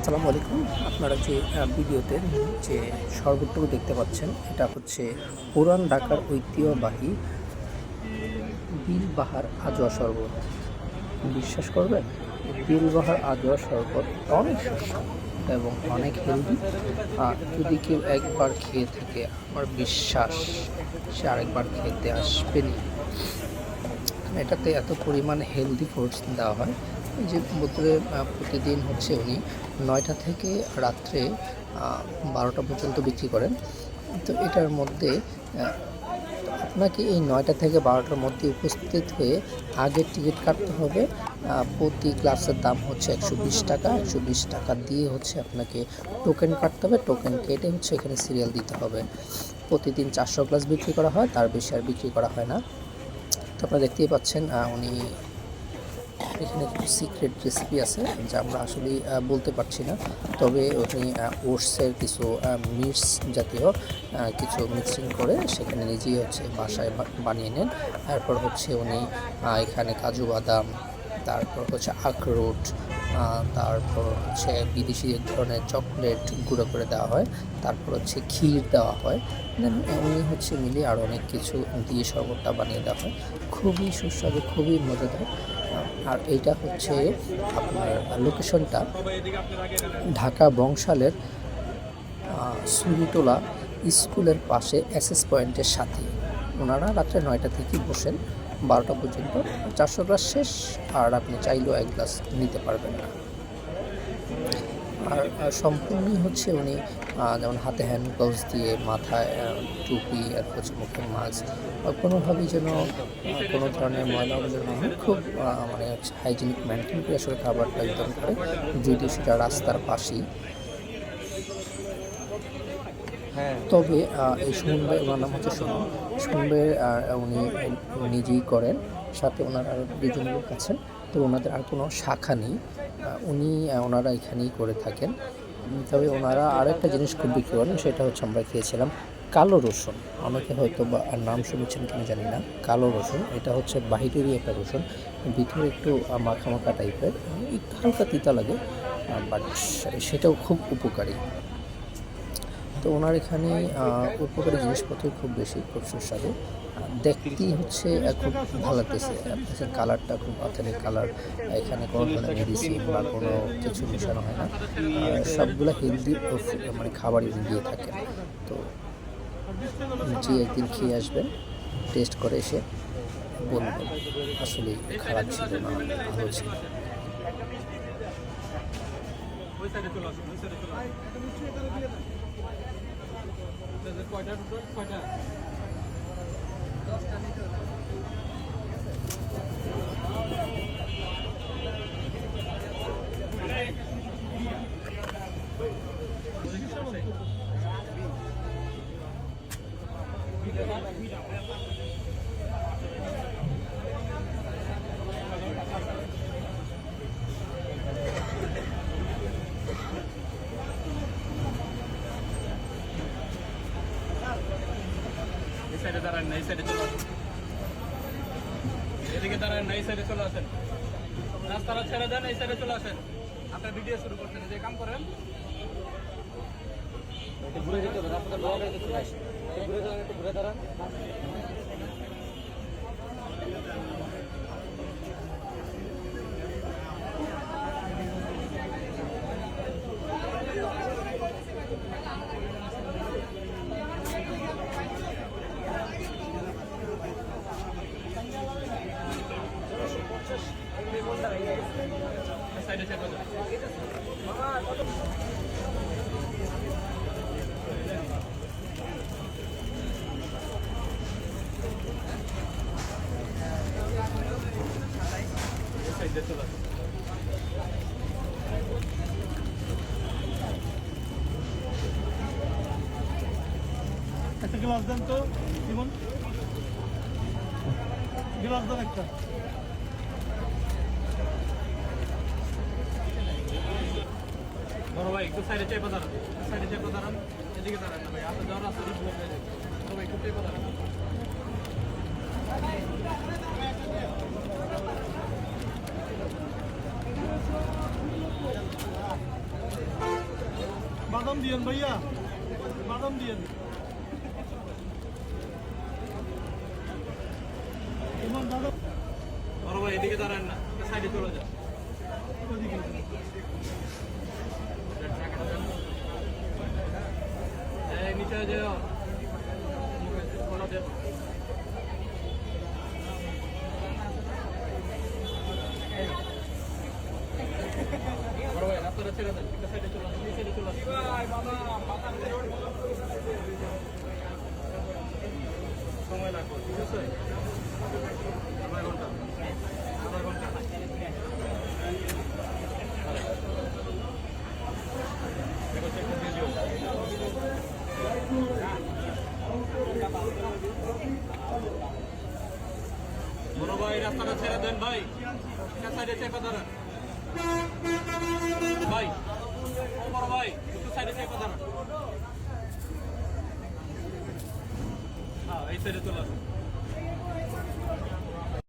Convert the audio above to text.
আসসালামু আলাইকুম। আপনারা যে ভিডিওতে যে শরবতটুকু দেখতে পাচ্ছেন, এটা হচ্ছে পুরান ঢাকার ঐতিহ্যবাহী বিলবাহার আজোয়া শরবত। বিশ্বাস করবেন, বিলবাহার আজোয়া শরবত অনেক সুস্বাদু এবং অনেক হেলদি। যদি কেউ একবার খেয়ে থাকে, আমার বিশ্বাস সে আরেকবার খেতে আসবেনই। এটাতে এত পরিমাণ হেলদি ফুডস দেওয়া হয় যে বোতলে প্রতিদিন হচ্ছে উনি 9টা থেকে রাত্রে 12টা পর্যন্ত বিক্রি করেন। তো এটার মধ্যে আপনাকে এই 9টা থেকে 12টার মধ্যে উপস্থিত হয়ে আগে টিকিট কাটতে হবে। প্রতি গ্লাসের দাম হচ্ছে 120 টাকা। 120 টাকা দিয়ে হচ্ছে আপনাকে টোকেন কাটতে হবে। টোকেন কেটে হচ্ছে এখানে সিরিয়াল দিতে হবে। প্রতিদিন 400 গ্লাস বিক্রি করা হয়, তার বেশি আর বিক্রি করা হয় না। তো আপনারা দেখতেই পাচ্ছেন উনি এখানে কিছু সিক্রেট রেসিপি আছে যা আমরা আসলে বলতে পারছি না। তবে উনি ওটসের কিছু মিক্স জাতীয় কিছু মিক্সিং করে সেখানে নিজেই হচ্ছে বাসায় বানিয়ে নেন। তারপর হচ্ছে উনি এখানে কাজু বাদাম, তারপর হচ্ছে আখরোট, তারপর হচ্ছে বিদেশি ধরনের চকলেট গুঁড়ো করে দেওয়া হয়, তারপর হচ্ছে ক্ষীর দেওয়া হয়। দেন উনি হচ্ছে মিলিয়ে আরও অনেক কিছু দিয়ে শরবতটা বানিয়ে দেওয়া হয়। খুবই সুস্বাদু, খুবই মজাদার। আর এইটা হচ্ছে আপনার লোকেশনটা ঢাকা বংশালের সুরিটোলা স্কুলের পাশে অ্যাক্সেস পয়েন্টের সাথে। ওনারা রাত্রে 9টা থেকে বসেন 12টা পর্যন্ত। 400 গ্লাস শেষ, আর আপনি চাইলেও 1 গ্লাস নিতে পারবেন না। আর সম্পূর্ণই হচ্ছে উনি যেমন হাতে হ্যান্ড গ্লাভস দিয়ে, মাথায় টুপি, আর হচ্ছে মুখে মাস্ক, কোনোভাবেই যেন কোনো ধরনের ময়লা আবর্জনা না হয়, খুব মানে হচ্ছে হাইজিনিক মেনটেন করে আসলে খাবারটা বিতরণ করে, যদিও সেটা রাস্তার পাশেই। তবে এই সুমন ভাই, ওনার নাম হচ্ছে সুমন। সুমন ভাইয়ের উনি নিজেই করেন, সাথে ওনার আরও দুজন লোক আছেন। তো ওনাদের আর কোনো শাখা নেই, ওনারা এখানেই করে থাকেন। তবে ওনারা আরেকটা জিনিস খুব বিক্রি করেন, সেটা হচ্ছে আমরা খেয়েছিলাম কালো রসুন। অনেকে হয়তো বা নাম শুনেছেন কিনা জানি না। কালো রসুন, এটা হচ্ছে বাহিরেরই একটা রসুন, ভিতরে একটু মাখা মাখা টাইপের, একটু হালকা তিতা লাগে, বাট সেটাও খুব উপকারী। তো ওনার এখানে উপকারী জিনিসপত্র খুব বেশি, খুব সুস্বাদু। দেখতেই হচ্ছে খুব ভালো লাগতেছে। আপনার কালারটা খুব অথেন্টিক কালার। এখানে কোনো ধরনের মেডিসিন বা কোনো কিছু মেশানো হয় না। সবগুলো হেলদি মানে খাবারই দিয়ে থাকেন। তো যে একদিন খেয়ে আসবেন, টেস্ট করে এসে বলবেন আসলে খারাপ ছিল না, ভালো ছিল। কয়টা সাইডে দাঁড়ান না, এই সাইডে চলে আসেন। এদিকে দাঁড়ান না, এই সাইডে চলে আসেন। রাস্তাটা ছেড়ে দেন, এই সাইডে চলে আসেন। আপনার ভিডিও শুরু করতেন, যে কাম করেন ঘুরে যেতে হবে, রাস্তাটা ব্লক হয়ে গেছে। ঘুরে দাঁড়ান, একটু ঘুরে দাঁড়ান। সাইডে চেপে দেন। সাইডে চলে আসেন। একটা গ্লাস দেন তো জীবন, গ্লাস দেন একটা। বড় ভাই একটু সাইডে চেপে দাঁড়ান, সাইডে চেপে দাঁড়ান, এদিকে দাঁড়ান না ভাই, আপনার যাওয়ার রাস্তা ব্লক হয়ে যাবে। সবাই একটু চেপে দাঁড়ান। বাদাম দিয়েন ভাইয়া, বাদাম দিয়েন। তোমার বাদাম বড় ভাই এদিকে দাঁড়ান না, সাইডে চলে যান। ওদিকে। এই নিচে যাও, ওটা দেন। বড় ভাই রাস্তাটা ছেড়ে দেন, একটা সাইডে চলে আসুন, এই সাইডে চলে আসুন। সময় লাগবে, ঠিক আছে? আধা ঘন্টা, আধা ঘন্টা। দেখো চেকটা দিয়ে দিও। বড় ভাই রাস্তাটা ছেড়ে দেন ভাই, একটা সাইডে চেপে দাঁড়ান ভাই। ও বড় ভাই একটু সাইডে চেপে দাঁড়ান। হ্যাঁ এই সাইডে চলে আসুন।